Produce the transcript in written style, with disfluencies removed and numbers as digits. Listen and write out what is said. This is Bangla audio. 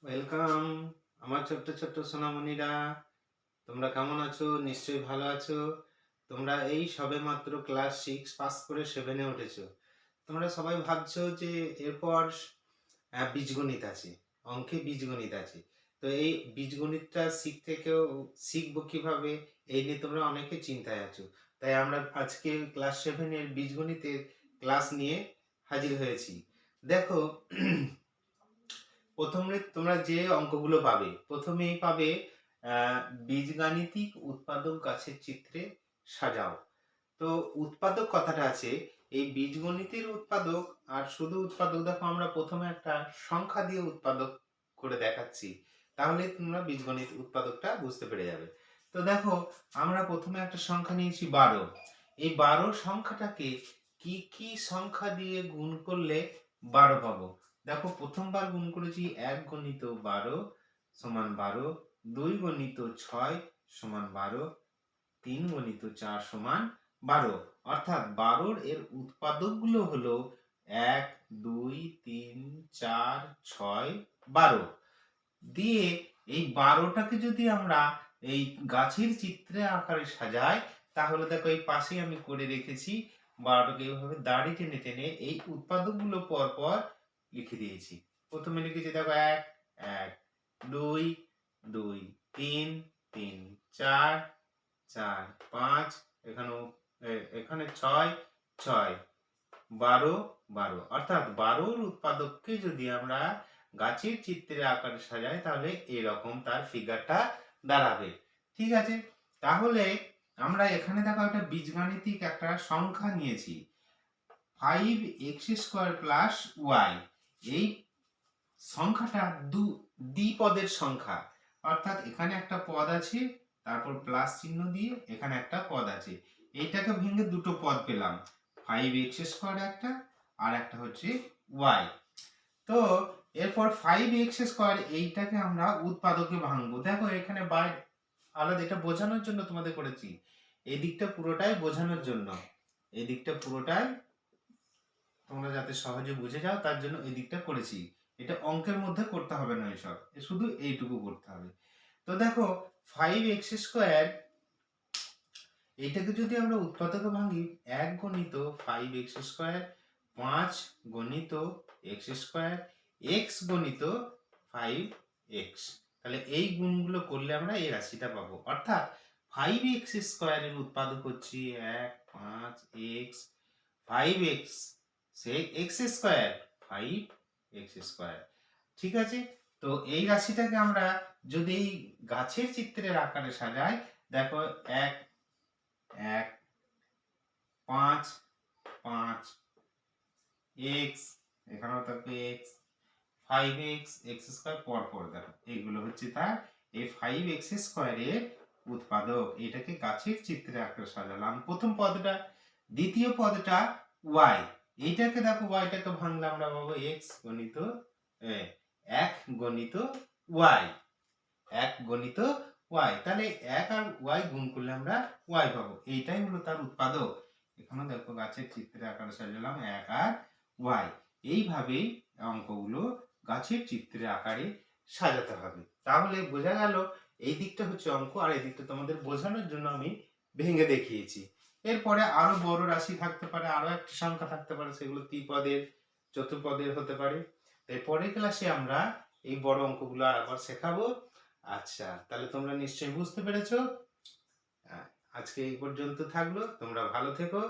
ওয়েলকাম আমার ছোট্ট ছোট্ট সোনামণিরা। তোমরা কেমন আছো? নিশ্চয়ই ভালো আছো। তোমরা এই সবেমাত্র ক্লাস 6 পাস করে 7 এ উঠেছো। তোমরা সবাই ভাবছো যে এরপর বীজগণিত আছে, অঙ্কে বীজগণিত আছে। তো এই বীজগণিতটা শিখবো কিভাবে, এই নিয়ে তোমরা অনেকে চিন্তায় আছো। তাই আমরা আজকে ক্লাস 7 এর বীজগণিতের ক্লাস নিয়ে হাজির হয়েছি। দেখো, প্রথমে তোমরা যে অঙ্কগুলো পাবে, প্রথমেই পাবে বীজগাণিতিক উৎপাদক গাছের চিত্রে সাজাও। তো উৎপাদক কথাটা আছে, এই বীজগণিতের উৎপাদক আর শুধু উৎপাদক। দেখো, আমরা প্রথমে একটা সংখ্যা দিয়ে উৎপাদক করে দেখাচ্ছি, তাহলে তোমরা বীজগণিত উৎপাদকটা বুঝতে পেরে যাবে। তো দেখো, আমরা প্রথমে একটা সংখ্যা নিয়েছি 12। এই 12 সংখ্যাটাকে কি কি সংখ্যা দিয়ে গুণ করলে 12 পাবো? দেখো, প্রথমবার গুণ করেছি 1 গণিত 12 সমান 12, 2 গণিত 6 সমান 12, 3 গণিত 4 সমান 12। অর্থাৎ 12 এর উৎপাদকগুলো হলো 1, 2, 3, 4, 6, 12 দিয়ে এই 12টাকে যদি আমরা এই গাছের চিত্রে আকারে সাজাই, তাহলে দেখো এই পাশেই আমি করে রেখেছি 12টাকে এইভাবে দাড়ি টেনে টেনে এই উৎপাদকগুলো পর পর লিখে দিয়েছি। প্রথমে লিখেছি দেখো 1, 1, 2, 2, 3, 3, 4, 4, 5, এখানে 6, 6, 12, 12। অর্থাৎ 12র উৎপাদককে যদি আমরা গাছের চিত্রের আকারে সাজাই, তাহলে এরকম তার ফিগারটা দাঁড়াবে। ঠিক আছে, তাহলে আমরা এখানে দেখো একটা বীজগাণিতিক একটা সংখ্যা নিয়েছি 5x² প্লাস y। এই সংখ্যাটা দ্বিপদের সংখ্যা, অর্থাৎ এখানে একটা পদ আছে, তারপর প্লাস চিহ্ন দিয়ে এখানে একটা পদ আছে। এইটাকে ভেঙে দুটো পদ পেলাম, 5x² একটা, আর একটা হচ্ছে y। তো এরপর 5x² এইটাকে আমরা উৎপাদকে ভাঙবো। দেখো এখানে বাইরে আলাদা, এটা বোঝানোর জন্য তোমাদের করেছি। এই দিকটা পুরোটাই বোঝানোর জন্য, এই দিকটা পুরোটাই তোমরা যাতে সহজে বুঝে যাও তার জন্য এই দিকটা করেছি। এটা অঙ্কের মধ্যে করতে হবে না, এসব শুধু এইটুকু করতে হবে। তো দেখো 5x², এইটাকে যদি আমরা উৎপাদকে ভাঙি, 1 গণিত 5x², 5 গণিত x², x গণিত 5x। তাহলে এই গুণগুলো করলে আমরা এই রাশিটা পাবো। অর্থাৎ 5x² এর উৎপাদক হচ্ছে 1, 5, x, 5x, সে x², 5x²। ঠিক আছে, তো এই রাশিটাকে আমরা যদি গাছের চিত্রের আকারে সাজাই, দেখো 1, 1, 5, 5, x, এখানেও থাকবে x, 5x, x² পর পর দেখো এইগুলো হচ্ছে তার এই 5x² এর উৎপাদক। এটাকে গাছের চিত্রে আকারে সাজালাম প্রথম পদটা। দ্বিতীয় পদটা y, এইটাকে দেখো y-টাকে ভাঙলে আমরা পাবো x গণিত 1 গণিত y, 1 গণিত y। তাহলে 1 আর y গুণ করলে আমরা y পাবো, এইটাই হলো তার উৎপাদক। এখানে দেখো গাছের চিত্রে আকারে সাজালাম 1 আর y। এইভাবেই অঙ্কগুলো গাছের চিত্রে আকারে সাজাতে হবে। তাহলে বোঝা গেল এই দিকটা হচ্ছে অঙ্ক, আর এই দিকটা তোমাদের বোঝানোর জন্য আমি ভেঙে দেখিয়েছি। এরপরে আরো বড় রাশি থাকতে পারে, আরো একটা সংখ্যা থাকতে পারে, সেগুলো ত্রিপদের চতুর্পদের হতে পারে। তাই পরের ক্লাসে আমরা এই বড় অঙ্কগুলো আবার শেখাবো। আচ্ছা, তাহলে তোমরা নিশ্চয়ই বুঝতে পেরেছো। আজকে এই পর্যন্ত থাকলো, তোমরা ভালো থেকো।